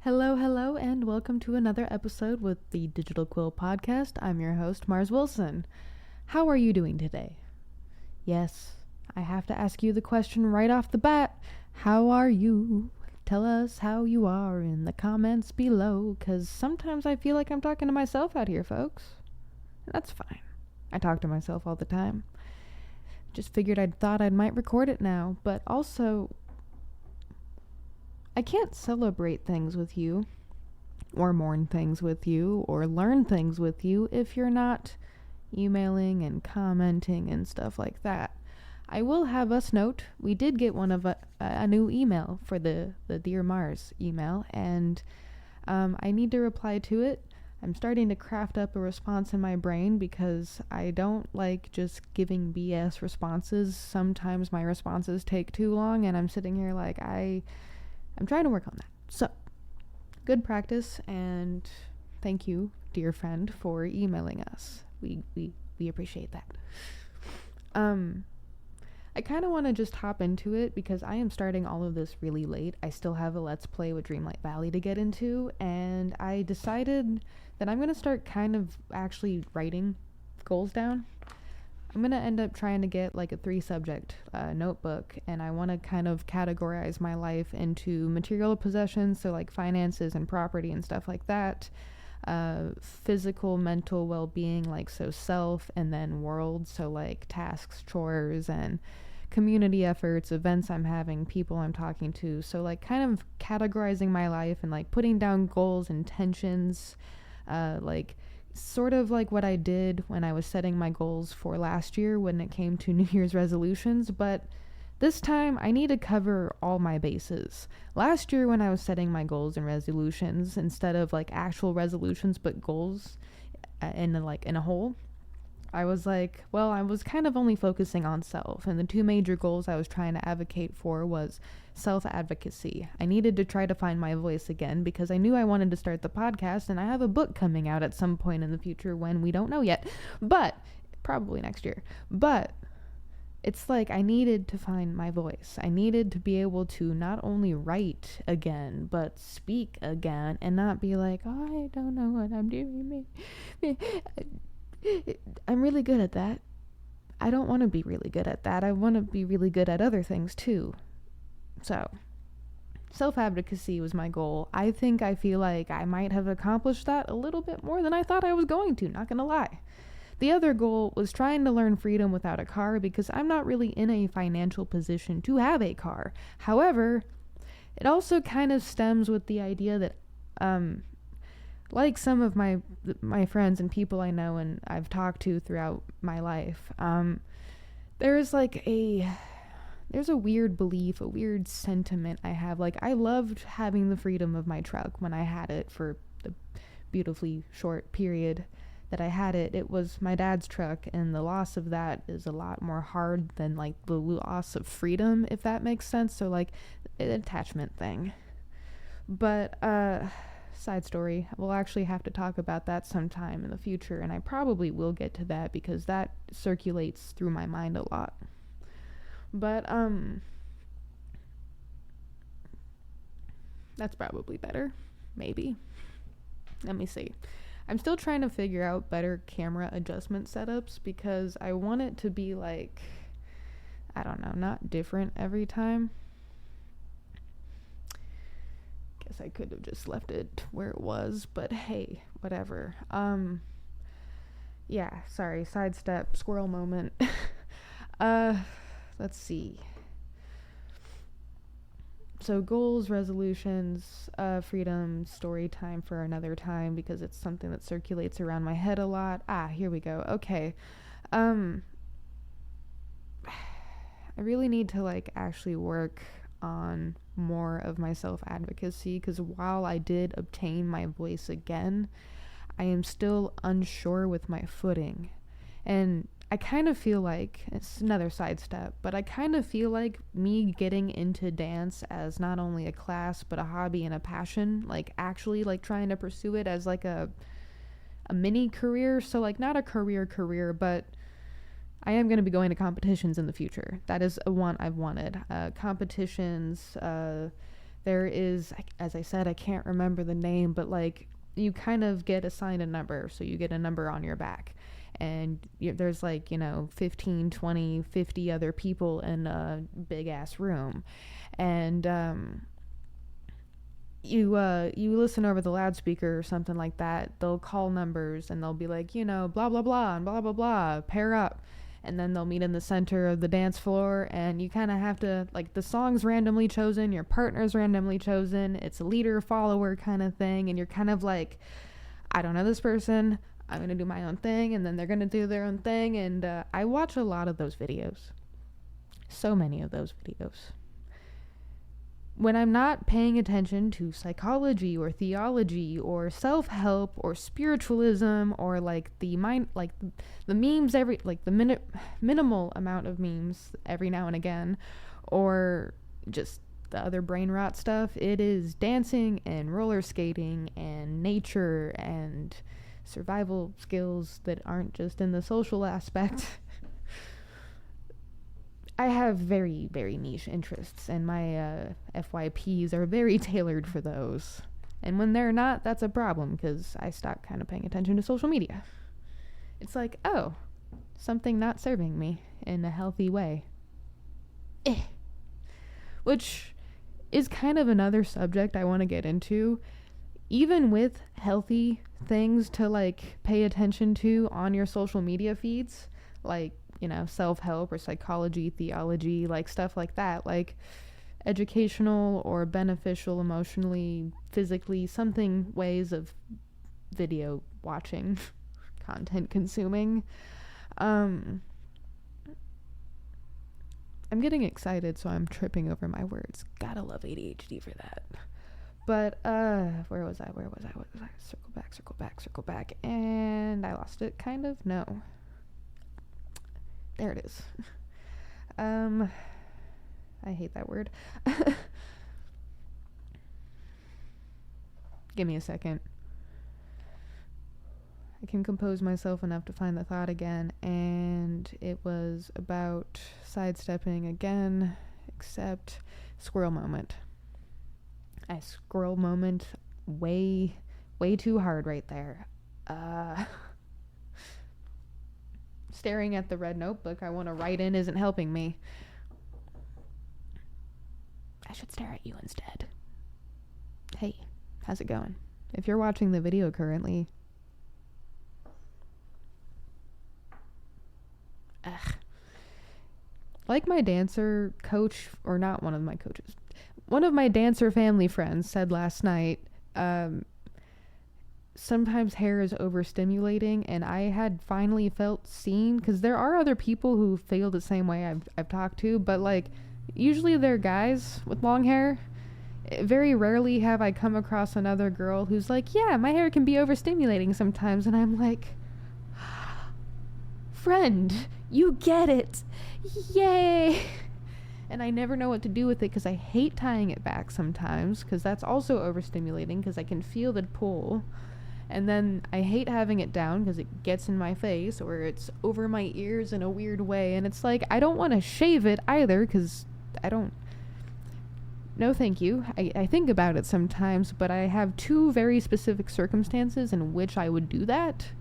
Hello, and welcome to another episode with the Digital Quill Podcast. I'm your host, Mars Wilson. How are you doing today? Yes, I have to ask you the question right off the bat. How are you? Tell us how you are in the comments below, because sometimes I feel like I'm talking to myself out here, folks. That's fine. I talk to myself all the time. Just figured I might record it now, but also I can't celebrate things with you, or mourn things with you, or learn things with you if you're not emailing and commenting and stuff like that. I will have us note, we did get one of a new email for the Dear Mars email, and I need to reply to it. I'm starting to craft up a response in my brain because I don't like just giving BS responses. Sometimes my responses take too long, and I'm sitting here like I'm trying to work on that. So, good practice, and thank you, dear friend, for emailing us. We appreciate that. I kind of want to just hop into it because I am starting all of this really late. I still have a Let's Play with Dreamlight Valley to get into, and I decided that I'm going to start kind of actually writing goals down. I'm going to end up trying to get like a 3-subject notebook, and I want to kind of categorize my life into material possessions, so like finances and property and stuff like that, physical, mental well-being, like so self, and then world, so like tasks, chores, and community efforts, events I'm having, people I'm talking to, so like kind of categorizing my life and like putting down goals, intentions, like sort of like what I did when I was setting my goals for last year when it came to New Year's resolutions, but this time I need to cover all my bases. Last year when I was setting my goals and resolutions, instead of like actual resolutions but goals in a whole, I was like, well, I was kind of only focusing on self, and the 2 major goals I was trying to advocate for was self-advocacy. I needed to try to find my voice again because I knew I wanted to start the podcast, and I have a book coming out at some point in the future when we don't know yet, but probably next year. But it's like I needed to find my voice. I needed to be able to not only write again, but speak again, and not be like, oh, I don't know what I'm doing. I'm really good at that. I don't want to be really good at that. I want to be really good at other things too. So, self-advocacy was my goal. I feel like I might have accomplished that a little bit more than I thought I was going to, not gonna lie. The other goal was trying to learn freedom without a car because I'm not really in a financial position to have a car. However, it also kind of stems with the idea that, like some of my friends and people I know and I've talked to throughout my life, there's a weird belief, a weird sentiment I have. Like, I loved having the freedom of my truck when I had it for the beautifully short period that I had it. It was my dad's truck, and the loss of that is a lot more hard than like the loss of freedom, if that makes sense. So like an attachment thing. But side story, we'll actually have to talk about that sometime in the future, and I probably will get to that because that circulates through my mind a lot. But that's probably better, maybe. Let me see. I'm still trying to figure out better camera adjustment setups because I want it to be like, I don't know, not different every time. Guess I could have just left it where it was, but hey, whatever. Yeah, sorry, sidestep, squirrel moment. Let's see. So goals, resolutions, freedom, story time for another time because it's something that circulates around my head a lot. Here we go. Okay. I really need to like actually work on more of my self-advocacy because while I did obtain my voice again, I am still unsure with my footing. And I kind of feel like, it's another sidestep, but I kind of feel like me getting into dance as not only a class, but a hobby and a passion, like actually like trying to pursue it as like a mini career. So like not a career, but I am going to be going to competitions in the future. That is a one I've wanted. Competitions, there is, as I said, I can't remember the name, but like you kind of get assigned a number. So you get a number on your back, and there's like, 15, 20, 50 other people in a big ass room. And you listen over the loudspeaker or something like that. They'll call numbers and they'll be like, blah, blah, blah, and blah, blah, blah, pair up. And then they'll meet in the center of the dance floor, and you kind of have to, like, the song's randomly chosen, your partner's randomly chosen, it's a leader-follower kind of thing, and you're kind of like, I don't know this person, I'm going to do my own thing, and then they're going to do their own thing, and I watch a lot of those videos. So many of those videos. When I'm not paying attention to psychology or theology or self-help or spiritualism or like the memes the minimal amount of memes every now and again, or just the other brain rot stuff, it is dancing and roller skating and nature and survival skills that aren't just in the social aspect. I have very, very niche interests, and my FYPs are very tailored for those. And when they're not, that's a problem, because I stopped kind of paying attention to social media. It's like, oh, something not serving me in a healthy way. Which is kind of another subject I want to get into. Even with healthy things to, like, pay attention to on your social media feeds, like, self-help or psychology, theology, like stuff like that, like educational or beneficial emotionally, physically, something ways of video watching, content consuming. I'm getting excited, so I'm tripping over my words. Gotta love ADHD for that. But, where was I? Circle back, and I lost it, kind of? No. There it is. I hate that word. Give me a second. I can compose myself enough to find the thought again, and it was about sidestepping again, except squirrel moment. I squirrel moment way too hard right there. Staring at the red notebook I want to write in isn't helping me. I should stare at you instead. Hey, how's it going? If you're watching the video currently, like my dancer coach, or not one of my coaches, one of my dancer family friends said last night, sometimes hair is overstimulating, and I had finally felt seen, because there are other people who feel the same way I've talked to, but like usually they're guys with long hair. Very rarely have I come across another girl who's like, yeah, my hair can be overstimulating sometimes, and I'm like, friend, you get it, yay. And I never know what to do with it, because I hate tying it back sometimes, because that's also overstimulating, because I can feel the pull. And then I hate having it down because it gets in my face, or it's over my ears in a weird way. And it's like, I don't want to shave it either, because no thank you. I think about it sometimes, but I have two very specific circumstances in which I would do that.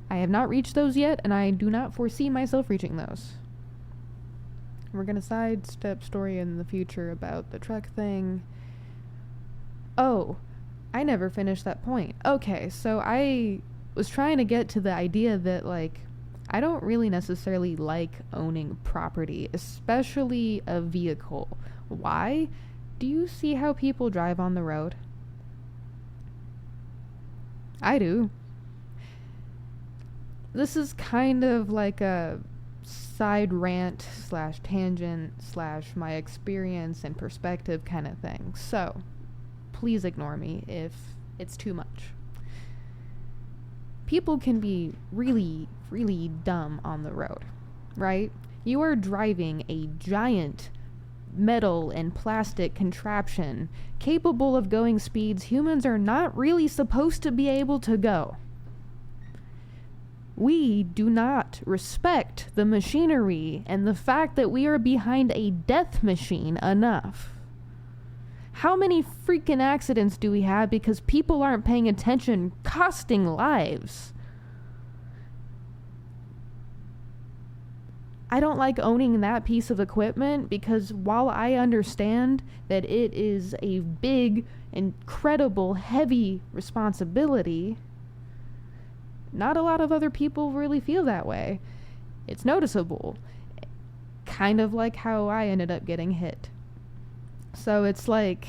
I have not reached those yet, and I do not foresee myself reaching those. We're going to sidestep story in the future about the truck thing. Oh, I never finished that point. Okay, so I was trying to get to the idea that, like, I don't really necessarily like owning property, especially a vehicle. Why? Do you see how people drive on the road? I do. This is kind of like a side rant / tangent / my experience and perspective kind of thing. So, please ignore me if it's too much. People can be really, really dumb on the road, right? You are driving a giant metal and plastic contraption capable of going speeds humans are not really supposed to be able to go. We do not respect the machinery and the fact that we are behind a death machine enough. How many freaking accidents do we have because people aren't paying attention, costing lives? I don't like owning that piece of equipment because while I understand that it is a big, incredible, heavy responsibility, not a lot of other people really feel that way. It's noticeable. Kind of like how I ended up getting hit. So it's like,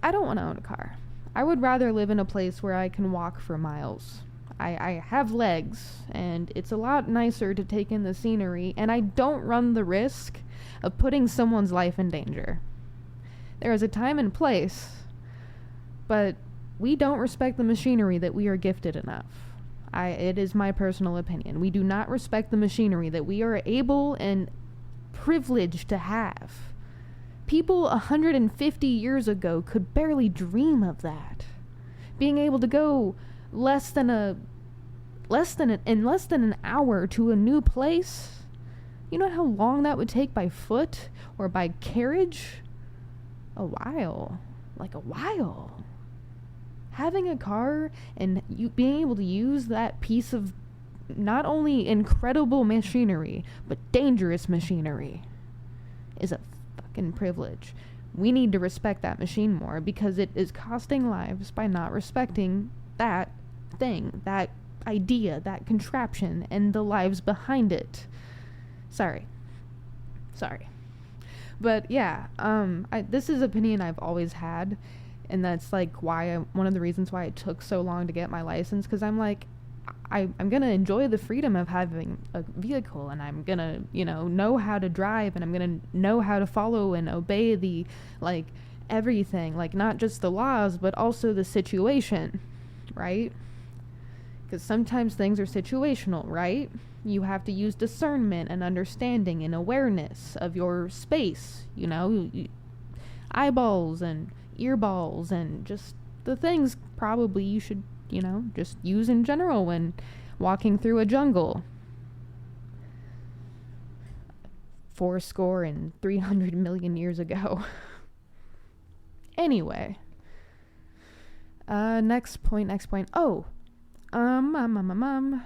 I don't want to own a car. I would rather live in a place where I can walk for miles. I have legs, and it's a lot nicer to take in the scenery, and I don't run the risk of putting someone's life in danger. There is a time and place, but we don't respect the machinery that we are gifted enough. It is my personal opinion. We do not respect the machinery that we are able and privileged to have. People 150 years ago could barely dream of that. Being able to go in less than an hour to a new place. You know how long that would take by foot or by carriage? A while. Having a car and you being able to use that piece of not only incredible machinery, but dangerous machinery is a fucking privilege. We need to respect that machine more because it is costing lives by not respecting that thing, that idea, that contraption, and the lives behind it. Sorry. But yeah, this is an opinion I've always had, and that's like one of the reasons why it took so long to get my license, because I'm like, I'm gonna enjoy the freedom of having a vehicle, and I'm gonna, know how to drive, and I'm gonna know how to follow and obey the, everything, not just the laws, but also the situation, right? Because sometimes things are situational, right? You have to use discernment and understanding and awareness of your space, eyeballs and earballs and just the things probably you should, just use in general when walking through a jungle. 400 million years ago. Anyway. Next point. Oh, I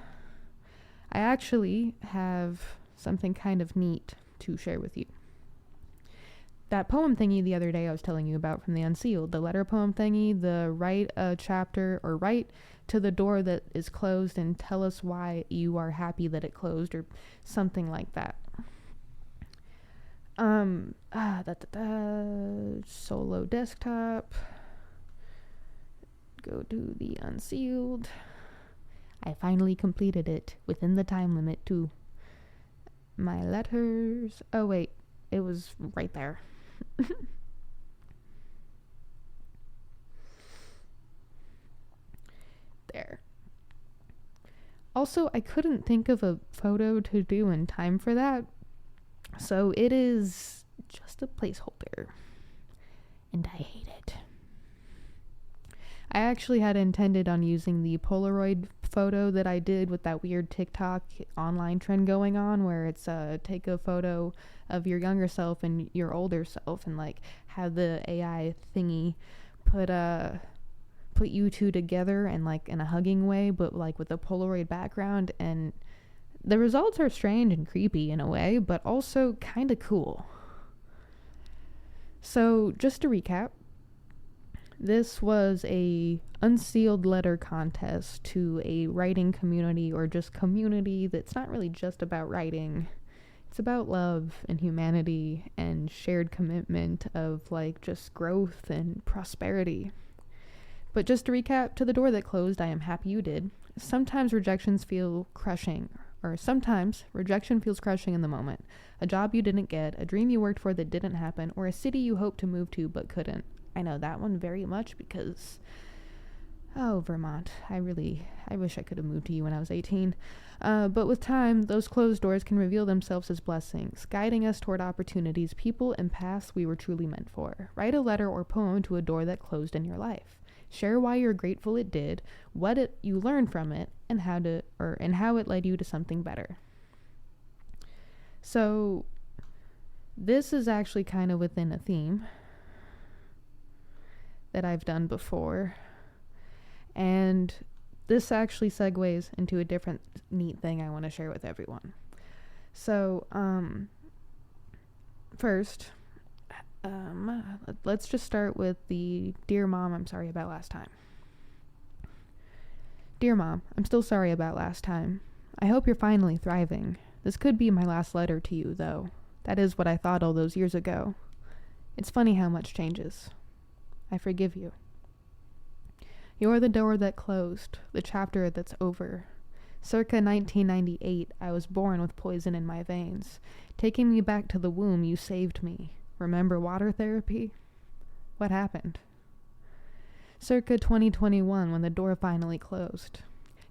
actually have something kind of neat to share with you. That poem thingy the other day I was telling you about from the Unsealed, the letter poem thingy, the write a chapter or write to the door that is closed and tell us why you are happy that it closed or something like that. Solo desktop. Go to the Unsealed. I finally completed it within the time limit too. My letters. Oh wait, it was right there. There. Also, I couldn't think of a photo to do in time for that, so it is just a placeholder, and I hate it. I actually had intended on using the Polaroid photo that I did with that weird TikTok online trend going on, where it's take a photo of your younger self and your older self and have the AI thingy put you two together and in a hugging way, but with a Polaroid background, and the results are strange and creepy in a way, but also kind of cool. So just to recap, this was a unsealed letter contest to a writing community, or just community that's not really just about writing. It's about love and humanity and shared commitment of just growth and prosperity. But just to recap, to the door that closed, I am happy you did. Sometimes rejection feels crushing in the moment. A job you didn't get, a dream you worked for that didn't happen, or a city you hoped to move to but couldn't. I know that one very much because, Vermont. I wish I could have moved to you when I was 18. But with time, those closed doors can reveal themselves as blessings, guiding us toward opportunities, people, and paths we were truly meant for. Write a letter or poem to a door that closed in your life. Share why you're grateful it did, you learned from it, and how it led you to something better. So, this is actually kind of within a theme. that I've done before. And this actually segues into a different neat thing I want to share with everyone. So, first, let's just start with the Dear Mom, I'm sorry about last time. Dear Mom, I'm still sorry about last time. I hope you're finally thriving. This could be my last letter to you, though. That is what I thought all those years ago. It's funny how much changes. I forgive you. You're the door that closed, the chapter that's over. Circa 1998, I was born with poison in my veins. Taking me back to the womb, you saved me. Remember water therapy? What happened? Circa 2021, when the door finally closed.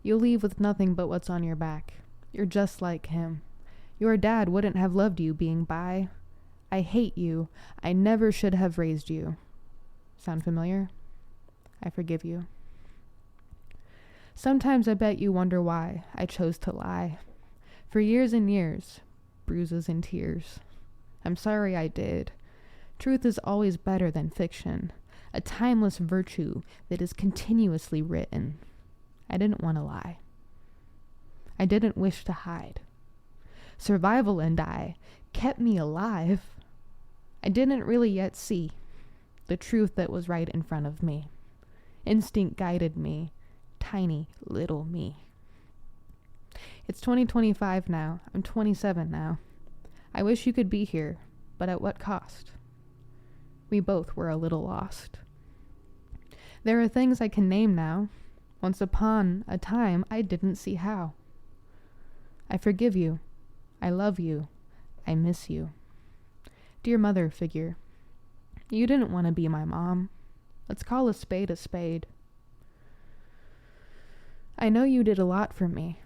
You'll leave with nothing but what's on your back. You're just like him. Your dad wouldn't have loved you being bi. I hate you. I never should have raised you. Sound familiar? I forgive you. Sometimes I bet you wonder why I chose to lie. For years and years, bruises and tears. I'm sorry I did. Truth is always better than fiction, a timeless virtue that is continuously written. I didn't want to lie. I didn't wish to hide. Survival and I kept me alive. I didn't really yet see the truth that was right in front of me. Instinct guided me, tiny little me. It's 2025 now. I'm 27 now. I wish you could be here, but at what cost? We both were a little lost. There are things I can name now. Once upon a time, I didn't see how. I forgive you. I love you. I miss you. Dear mother figure, you didn't want to be my mom. Let's call a spade a spade. I know you did a lot for me.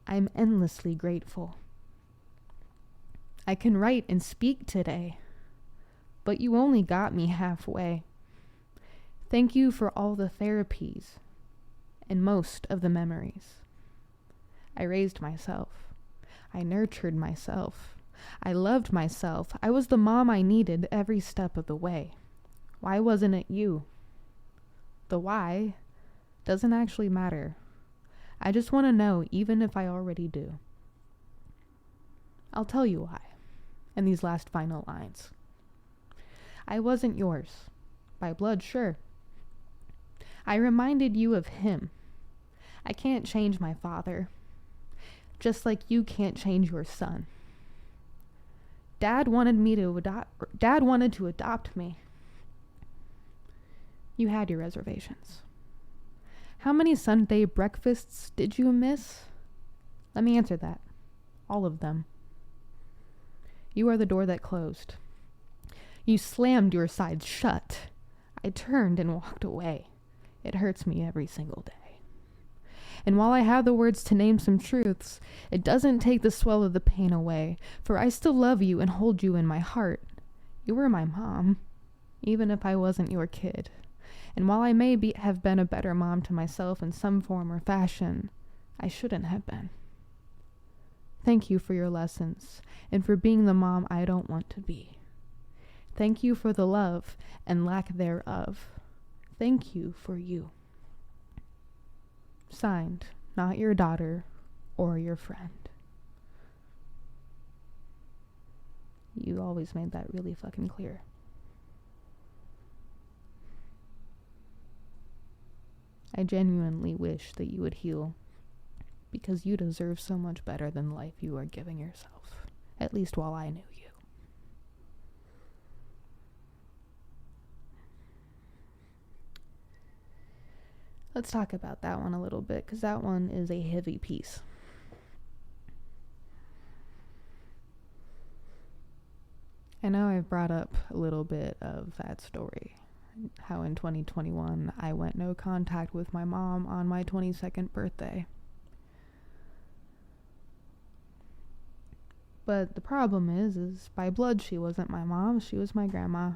I'm endlessly grateful. I can write and speak today, but you only got me halfway. Thank you for all the therapies and most of the memories. I raised myself. I nurtured myself. I loved myself. I was the mom I needed every step of the way. Why wasn't it you? The why doesn't actually matter. I just want to know, even if I already do. I'll tell you why in these last final lines. I wasn't yours. By blood, sure. I reminded you of him. I can't change my father, just like you can't change your son. Dad wanted to adopt me. You had your reservations. How many Sunday breakfasts did you miss? Let me answer that. All of them. You are the door that closed. You slammed your side shut. I turned and walked away. It hurts me every single day. And while I have the words to name some truths, it doesn't take the swell of the pain away, for I still love you and hold you in my heart. You were my mom, even if I wasn't your kid. And while I may have been a better mom to myself in some form or fashion, I shouldn't have been. Thank you for your lessons, and for being the mom I don't want to be. Thank you for the love and lack thereof. Thank you for you. Signed, not your daughter or your friend. You always made that really fucking clear. I genuinely wish that you would heal, because you deserve so much better than the life you are giving yourself, at least while I knew you. Let's talk about that one a little bit, because that one is a heavy piece. I know I've brought up a little bit of that story. How in 2021 I went no contact with my mom on my 22nd birthday. But the problem is by blood she wasn't my mom, she was my grandma.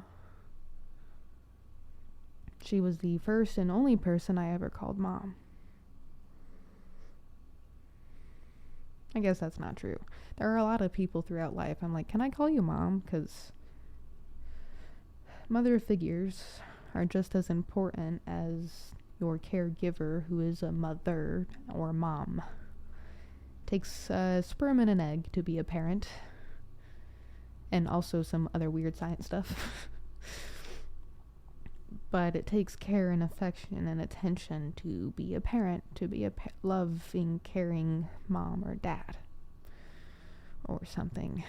She was the first and only person I ever called mom. I guess that's not true. There are a lot of people throughout life I'm like, can I call you mom? Because mother figures are just as important as your caregiver, who is a mother or mom. It takes a sperm and an egg to be a parent, and also some other weird science stuff. But it takes care and affection and attention to be a parent, to be a loving, caring mom or dad or something.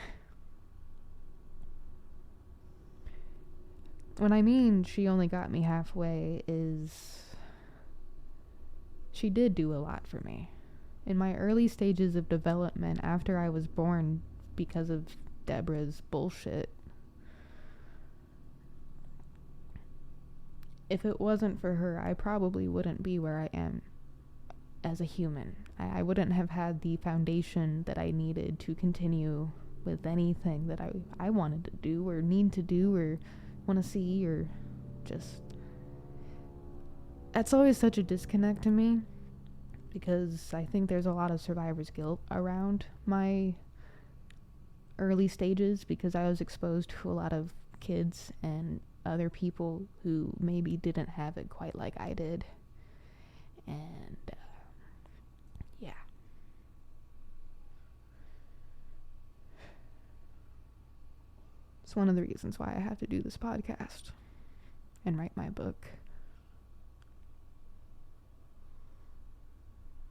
What I mean she only got me halfway is she did do a lot for me. In my early stages of development after I was born, because of Deborah's bullshit, if it wasn't for her, I probably wouldn't be where I am as a human. I wouldn't have had the foundation that I needed to continue with anything that I wanted to do or need to do or want to see, or just... That's always such a disconnect to me, because I think there's a lot of survivor's guilt around my early stages, because I was exposed to a lot of kids and other people who maybe didn't have it quite like I did. And yeah. It's one of the reasons why I have to do this podcast and write my book,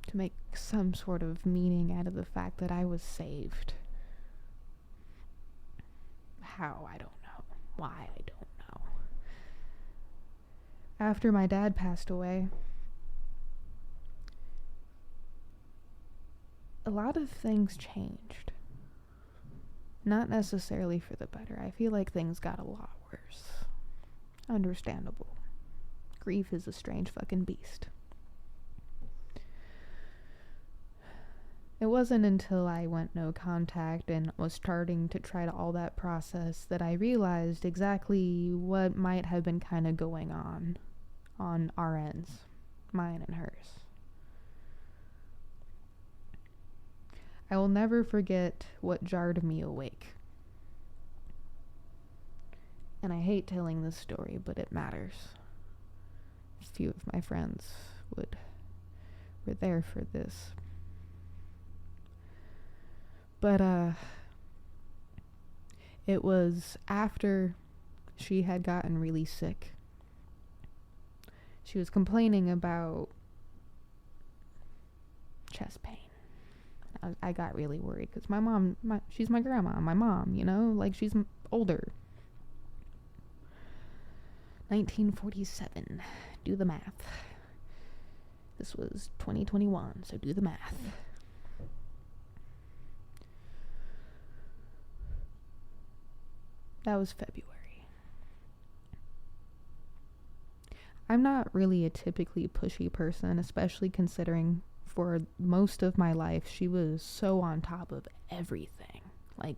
to make some sort of meaning out of the fact that I was saved. How? I don't know. Why? I don't know. After my dad passed away, a lot of things changed. Not necessarily for the better. I feel like things got a lot worse. Understandable. Grief is a strange fucking beast. It wasn't until I went no contact and was starting to try to all that process that I realized exactly what might have been kind of going on our ends, mine and hers. I will never forget what jarred me awake. And I hate telling this story, but it matters. A few of my friends were there for this. But it was after she had gotten really sick. She was complaining about chest pain. I got really worried because my mom, she's my grandma, my mom, you know, like she's older. 1947. Do the math. This was 2021, so do the math. That was February. I'm not really a typically pushy person, especially considering for most of my life she was so on top of everything. Like,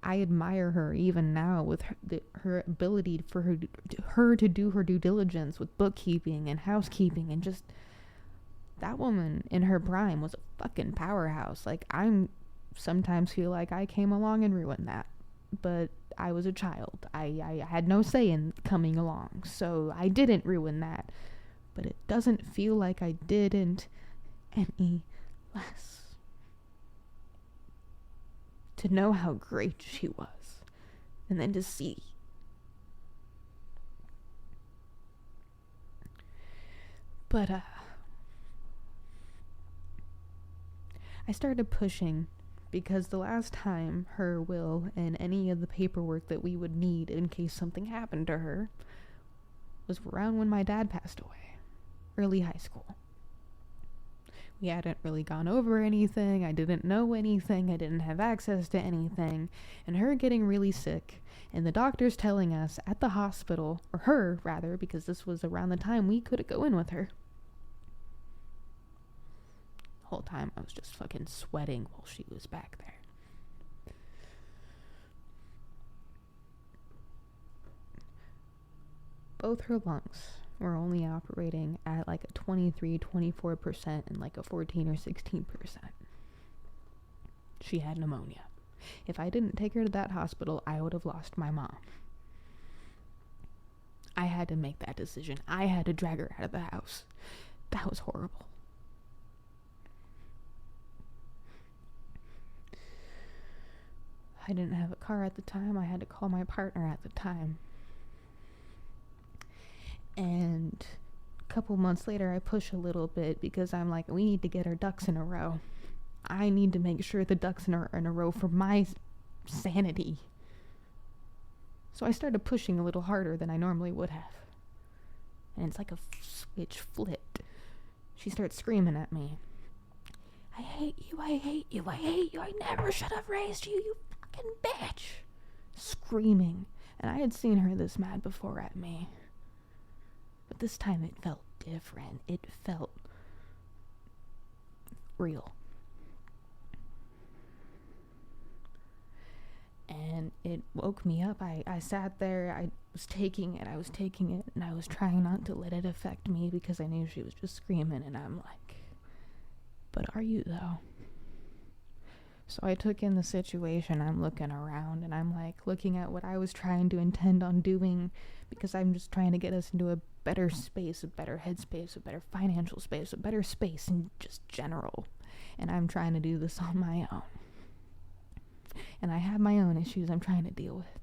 I admire her even now with her ability for her to do her due diligence with bookkeeping and housekeeping, and just that woman in her prime was a fucking powerhouse. Like, I'm sometimes feel like I came along and ruined that, but I was a child. I had no say in coming along, so I didn't ruin that. But it doesn't feel like I didn't any less. To know how great she was, and then to see. But I started pushing, because the last time her will and any of the paperwork that we would need in case something happened to her was around when my dad passed away, early high school. We hadn't really gone over anything. I didn't know anything. I didn't have access to anything. And her getting really sick, and the doctors telling us at the hospital, or her rather, because this was around the time we couldn't go in with her. The whole time I was just fucking sweating while she was back there. Both her lungs were only operating at like a 23-24% and like a 14 or 16%. She had pneumonia. If I didn't take her to that hospital, I would have lost my mom. I had to make that decision. I had to drag her out of the house. That was horrible. I didn't have a car at the time. I had to call my partner at the time. And a couple months later, I push a little bit because I'm like, we need to get our ducks in a row. I need to make sure the ducks are in a row for my sanity. So I started pushing a little harder than I normally would have. And it's like a switch flipped. She starts screaming at me. I hate you, I hate you, I hate you. I never should have raised you, you fucking bitch. Screaming. And I had seen her this mad before at me. But this time it felt different. It felt real. And it woke me up. I sat there, I was taking it, and I was trying not to let it affect me because I knew she was just screaming, and I'm like, but are you though? So I took in the situation, I'm looking around, and I'm like looking at what I was trying to intend on doing, because I'm just trying to get us into a better space, a better headspace, a better financial space, a better space in just general. And I'm trying to do this on my own. And I have my own issues I'm trying to deal with.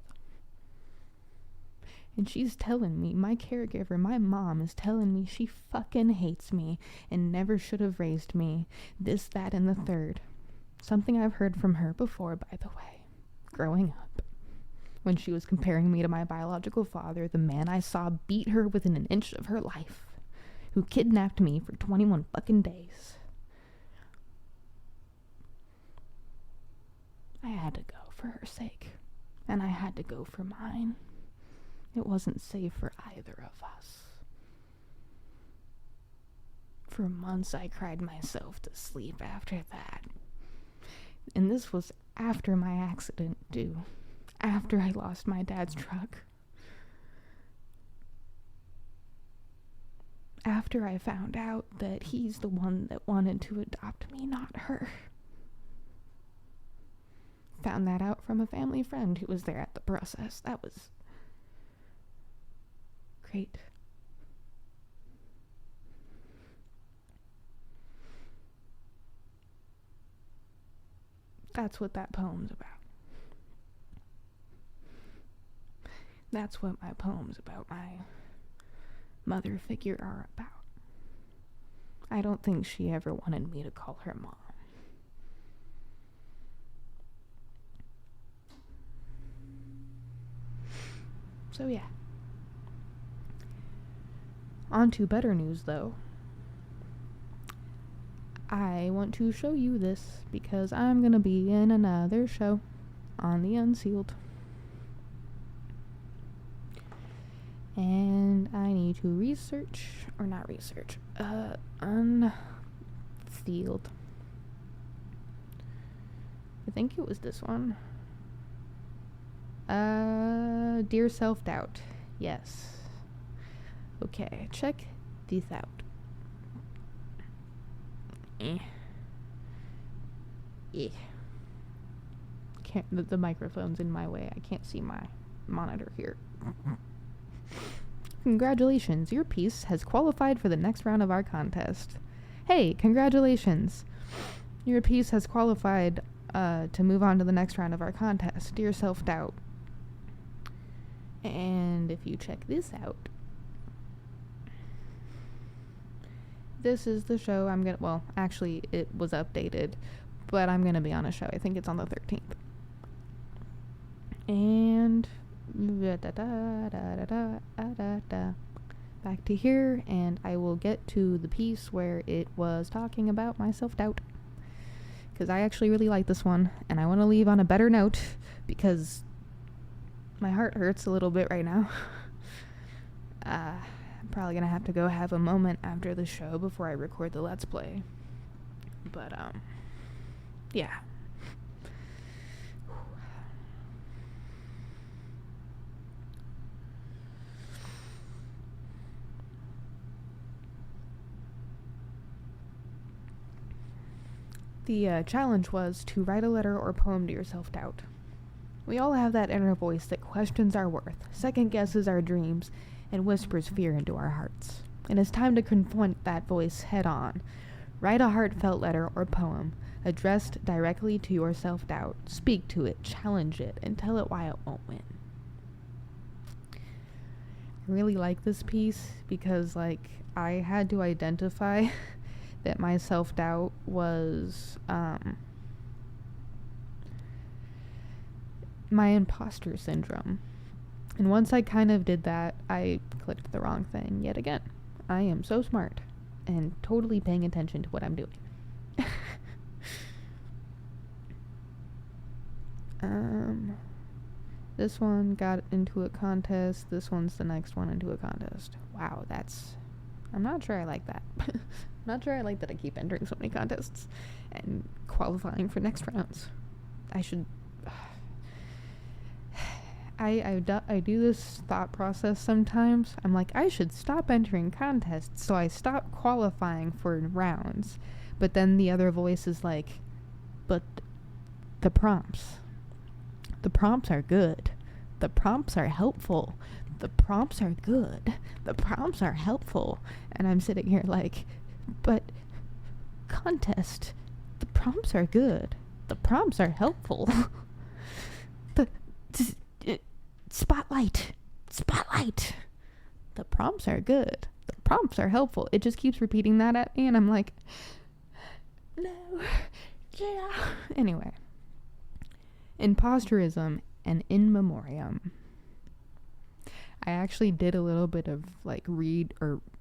And she's telling me, my caregiver, my mom is telling me she fucking hates me and never should have raised me. This, that, and the third. Something I've heard from her before, by the way, growing up. When she was comparing me to my biological father, the man I saw beat her within an inch of her life, who kidnapped me for 21 fucking days. I had to go for her sake, and I had to go for mine. It wasn't safe for either of us. For months I cried myself to sleep after that. And this was after my accident, too. After I lost my dad's truck. After I found out that he's the one that wanted to adopt me, not her. Found that out from a family friend who was there at the process. That was great. That's what that poem's about. That's what my poems about my mother figure are about. I don't think she ever wanted me to call her mom. So yeah. On to better news, though. I want to show you this because I'm gonna be in another show on the Unsealed. And I need to Unsealed. I think it was this one. Dear Self-Doubt. Yes. Okay, check this out. Can't, the microphone's in my way. I can't see my monitor here. Congratulations, your piece has qualified for the next round of our contest. Hey, congratulations. Your piece has qualified to move on to the next round of our contest. Dear Self-Doubt. And if you check this out, this is the show I'm gonna, well, actually it was updated, but I'm gonna be on a show. I think it's on the 13th. And back to here, and I will get to the piece where it was talking about my self-doubt, because I actually really like this one, and I want to leave on a better note, because my heart hurts a little bit right now. I'm probably gonna have to go have a moment after the show before I record the Let's Play. But, yeah. The challenge was to write a letter or poem to your self-doubt. We all have that inner voice that questions our worth, second guesses our dreams, It whispers fear into our hearts. It is time to confront that voice head on. Write a heartfelt letter or poem addressed directly to your self-doubt. Speak to it, challenge it, and tell it why it won't win. I really like this piece because, I had to identify that my self-doubt was my imposter syndrome. And once I kind of did that, I clicked the wrong thing yet again. I am so smart and totally paying attention to what I'm doing. This one got into a contest. This one's the next one into a contest. Wow, I'm not sure I like that. I'm not sure I like that I keep entering so many contests and qualifying for next rounds. I should... I do this thought process sometimes. I'm like, I should stop entering contests, so I stop qualifying for rounds. But then the other voice is like, but the prompts are good. The prompts are helpful. The prompts are good. The prompts are helpful. And I'm sitting here like, but contest, the prompts are good. The prompts are helpful. Spotlight. The prompts are good. The prompts are helpful. It just keeps repeating that at me, and I'm like, no, yeah. Anyway, imposterism and in memoriam. I actually did a little bit of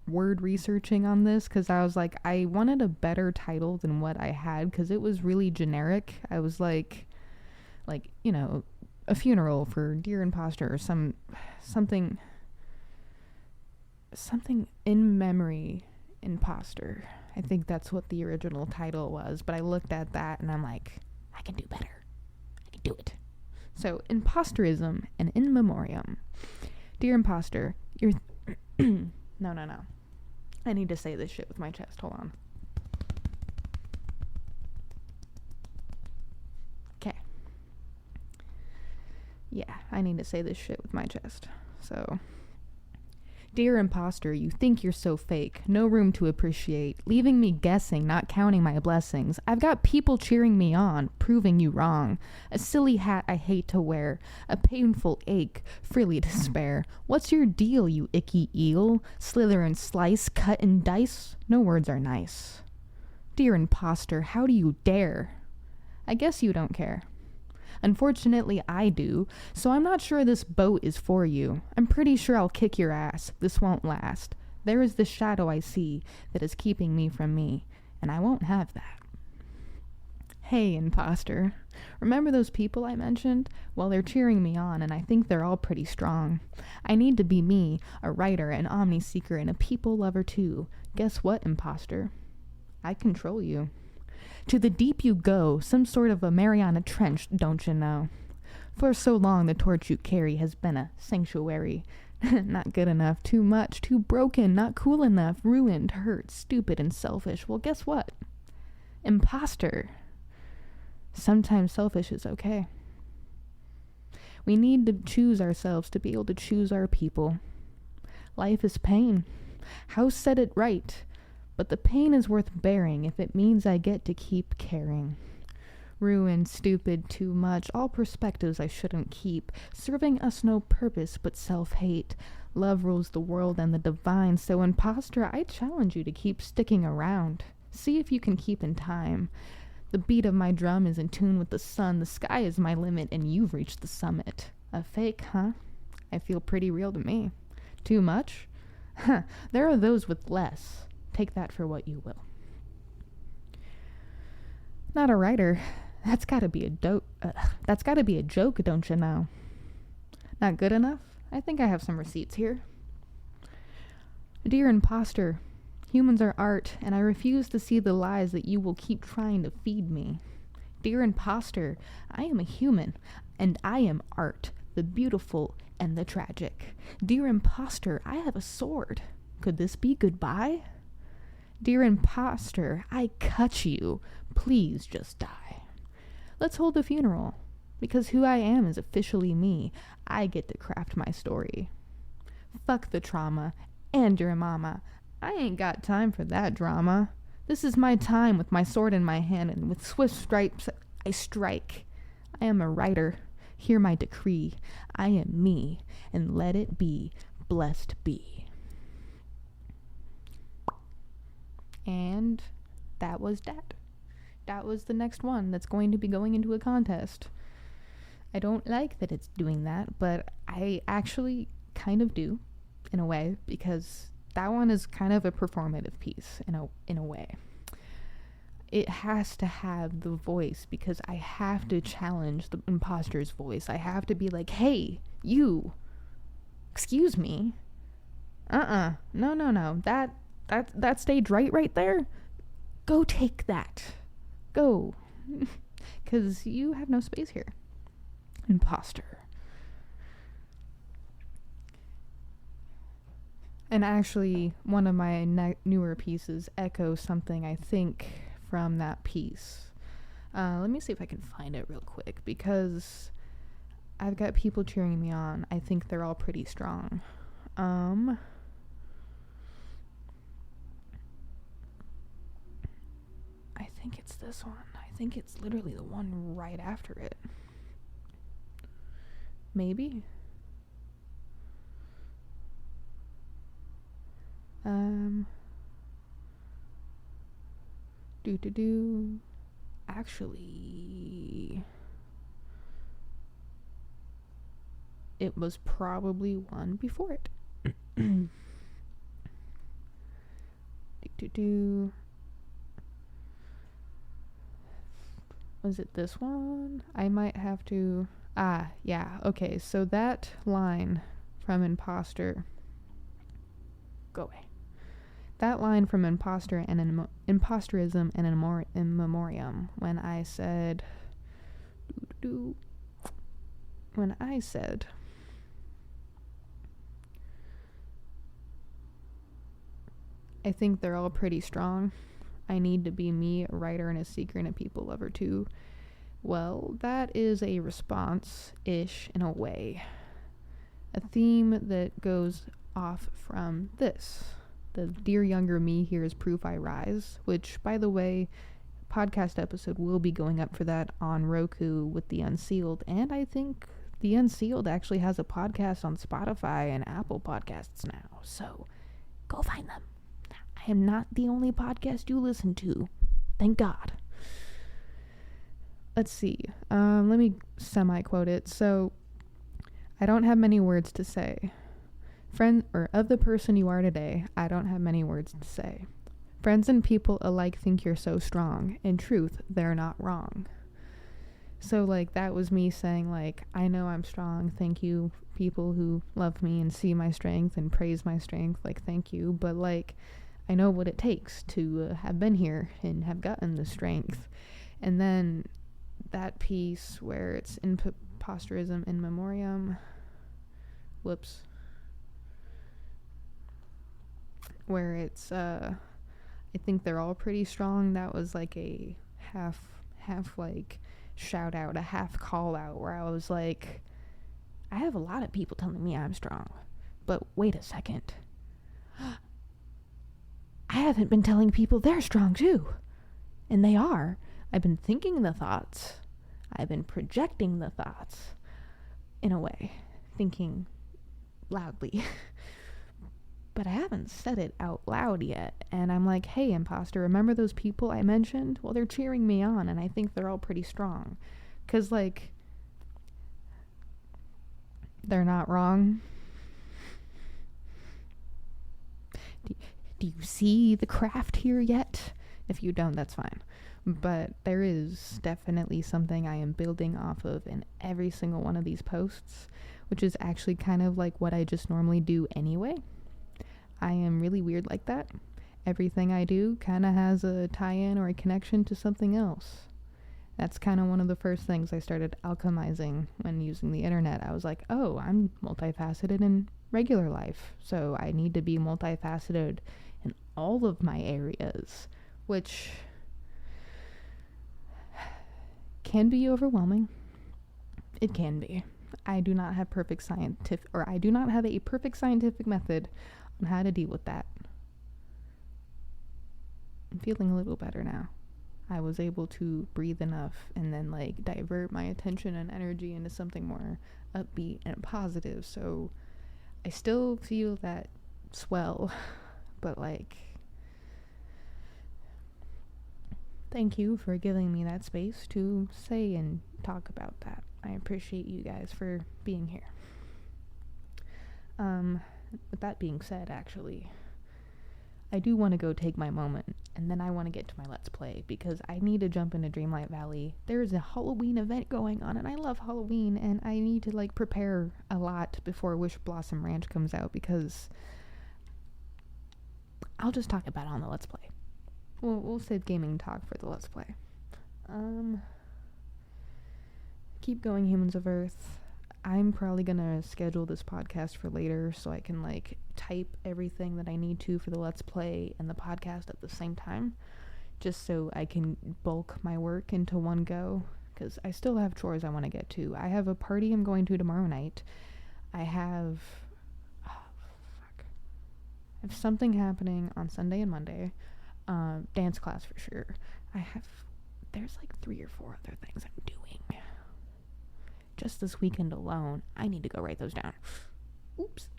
word researching on this because I was like, I wanted a better title than what I had because it was really generic. I was like, a funeral for dear imposter or something in memory imposter. I think that's what the original title was, but I looked at that and I'm like, I can do better. I can do it. So, imposterism and in memoriam. Dear imposter, you're... No. I need to say this shit with my chest. Hold on. Okay. Yeah, I need to say this shit with my chest. So... Dear imposter, you think you're so fake. No room to appreciate. Leaving me guessing, not counting my blessings. I've got people cheering me on, proving you wrong. A silly hat I hate to wear. A painful ache, freely to spare. What's your deal, you icky eel? Slither and slice, cut and dice? No words are nice. Dear imposter, how do you dare? I guess you don't care. Unfortunately, I do, so I'm not sure this boat is for you. I'm pretty sure I'll kick your ass. This won't last. There is the shadow I see that is keeping me from me, and I won't have that. Hey, imposter. Remember those people I mentioned? Well, they're cheering me on, and I think they're all pretty strong. I need to be me, a writer, an omni-seeker, and a people lover too. Guess what, imposter? I control you. To the deep you go, some sort of a Mariana Trench, don't you know? For so long the torch you carry has been a sanctuary. Not good enough, too much, too broken, not cool enough, ruined, hurt, stupid, and selfish. Well, guess what? Imposter. Sometimes selfish is okay. We need to choose ourselves to be able to choose our people. Life is pain. House said it right. But the pain is worth bearing if it means I get to keep caring. Ruined, stupid, too much, all perspectives I shouldn't keep, serving us no purpose but self-hate. Love rules the world and the divine, so imposter, I challenge you to keep sticking around. See if you can keep in time. The beat of my drum is in tune with the sun, the sky is my limit, and you've reached the summit. A fake, huh? I feel pretty real to me. Too much? Huh, there are those with less. Take that for what you will. Not a writer. That's gotta be a joke, don't you know? Not good enough? I think I have some receipts here. Dear imposter, humans are art, and I refuse to see the lies that you will keep trying to feed me. Dear imposter, I am a human, and I am art, the beautiful and the tragic. Dear imposter, I have a sword. Could this be goodbye? Dear imposter, I cut you. Please just die. Let's hold the funeral, because who I am is officially me. I get to craft my story. Fuck the trauma and your mama. I ain't got time for that drama. This is my time with my sword in my hand, and with swift stripes I strike. I am a writer. Hear my decree. I am me, and let it be. Blessed be. And that was that. That was the next one that's going to be going into a contest. I don't like that it's doing that, but I actually kind of do, in a way, because that one is kind of a performative piece, in a way. It has to have the voice, because I have to challenge the imposter's voice. I have to be like, hey, you, excuse me. No. That stage right there, go take that. Go. Because you have no space here. Imposter. And actually, one of my newer pieces echoes something, I think, from that piece. Let me see if I can find it real quick, because I've got people cheering me on. I think they're all pretty strong. I think it's this one. I think it's literally the one right after it. Maybe. Actually, it was probably one before it. Was it this one? I might have to... yeah, okay, so that line from Imposter... Go away. That line from Imposter and Imposterism and In Memoriam, when I said... When I said... I think they're all pretty strong. I need to be me, a writer and a seeker and a people lover too. Well, that is a response-ish in a way. A theme that goes off from this. The Dear Younger Me Here is Proof I Rise, which, by the way, podcast episode will be going up for that on Roku with the Unsealed, and I think the Unsealed actually has a podcast on Spotify and Apple Podcasts now, so go find them. I am not the only podcast you listen to. Thank God. Let's see. Let me semi-quote it. So, I don't have many words to say. Of the person you are today, I don't have many words to say. Friends and people alike think you're so strong. In truth, they're not wrong. So, that was me saying, I know I'm strong. Thank you, people who love me and see my strength and praise my strength. Thank you. But, I know what it takes to have been here and have gotten the strength. And then that piece where it's imposterism in memoriam. Whoops. Where it's, I think they're all pretty strong. That was a half shout out, a half call out, where I was I have a lot of people telling me I'm strong. But wait a second. I haven't been telling people they're strong too. And they are. I've been thinking the thoughts. I've been projecting the thoughts. In a way. Thinking loudly. But I haven't said it out loud yet. And I'm like, hey, imposter, remember those people I mentioned? Well, they're cheering me on, and I think they're all pretty strong. 'Cause, they're not wrong. Do you see the craft here yet? If you don't, that's fine. But there is definitely something I am building off of in every single one of these posts, which is actually kind of what I just normally do anyway. I am really weird like that. Everything I do kind of has a tie-in or a connection to something else. That's kind of one of the first things I started alchemizing when using the internet. I was like, oh, I'm multifaceted in regular life, so I need to be multifaceted in all of my areas, which can be overwhelming. It can be. I do not have I do not have a perfect scientific method on how to deal with that. I'm feeling a little better now. I was able to breathe enough and then like divert my attention and energy into something more upbeat and positive. So I still feel that swell, but like, thank you for giving me that space to say and talk about that. I appreciate you guys for being here. With that being said, actually, I do want to go take my moment, and then I want to get to my Let's Play, because I need to jump into Dreamlight Valley. There's a Halloween event going on, and I love Halloween, and I need to, like, prepare a lot before Wish Blossom Ranch comes out, because I'll just talk about it on the Let's Play. We'll save gaming talk for the Let's Play. Keep going, Humans of Earth. I'm probably gonna schedule this podcast for later so I can like type everything that I need to for the Let's Play and the podcast at the same time, just so I can bulk my work into one go, because I still have chores I want to get to. I have a party I'm going to tomorrow night. I have something happening on Sunday and Monday. Dance class for sure. There's like 3 or 4 other things I'm doing just this weekend alone. I need to go write those down. Oops.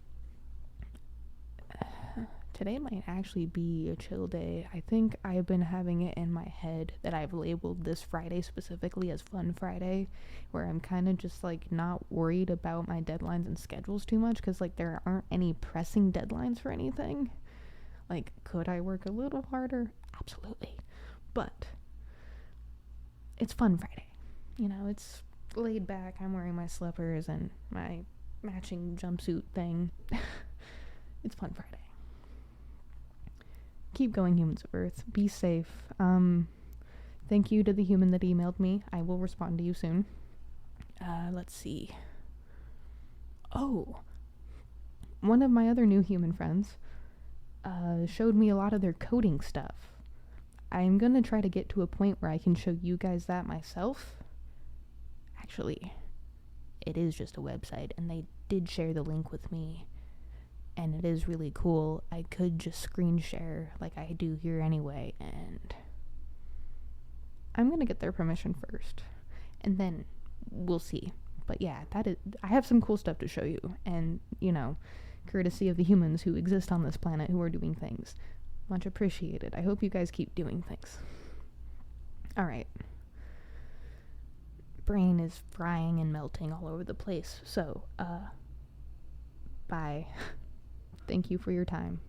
Today might actually be a chill day. I think I've been having it in my head that I've labeled this Friday specifically as Fun Friday, where I'm kind of just like not worried about my deadlines and schedules too much, because like there aren't any pressing deadlines for anything. Like, could I work a little harder? Absolutely. But it's Fun Friday. You know, it's laid back. I'm wearing my slippers and my matching jumpsuit thing. It's Fun Friday. Keep going, Humans of Earth. Be safe. Thank you to the human that emailed me. I will respond to you soon. Let's see. Oh, one of my other new human friends showed me a lot of their coding stuff. I'm gonna try to get to a point where I can show you guys that myself. Actually, it is just a website, and they did share the link with me, and it is really cool. I could just screen share like I do here anyway, and I'm gonna get their permission first, and then we'll see. But yeah, I have some cool stuff to show you, and, you know, courtesy of the humans who exist on this planet who are doing things. Much appreciated. I hope you guys keep doing things. Alright. Brain is frying and melting all over the place. So, bye. Thank you for your time.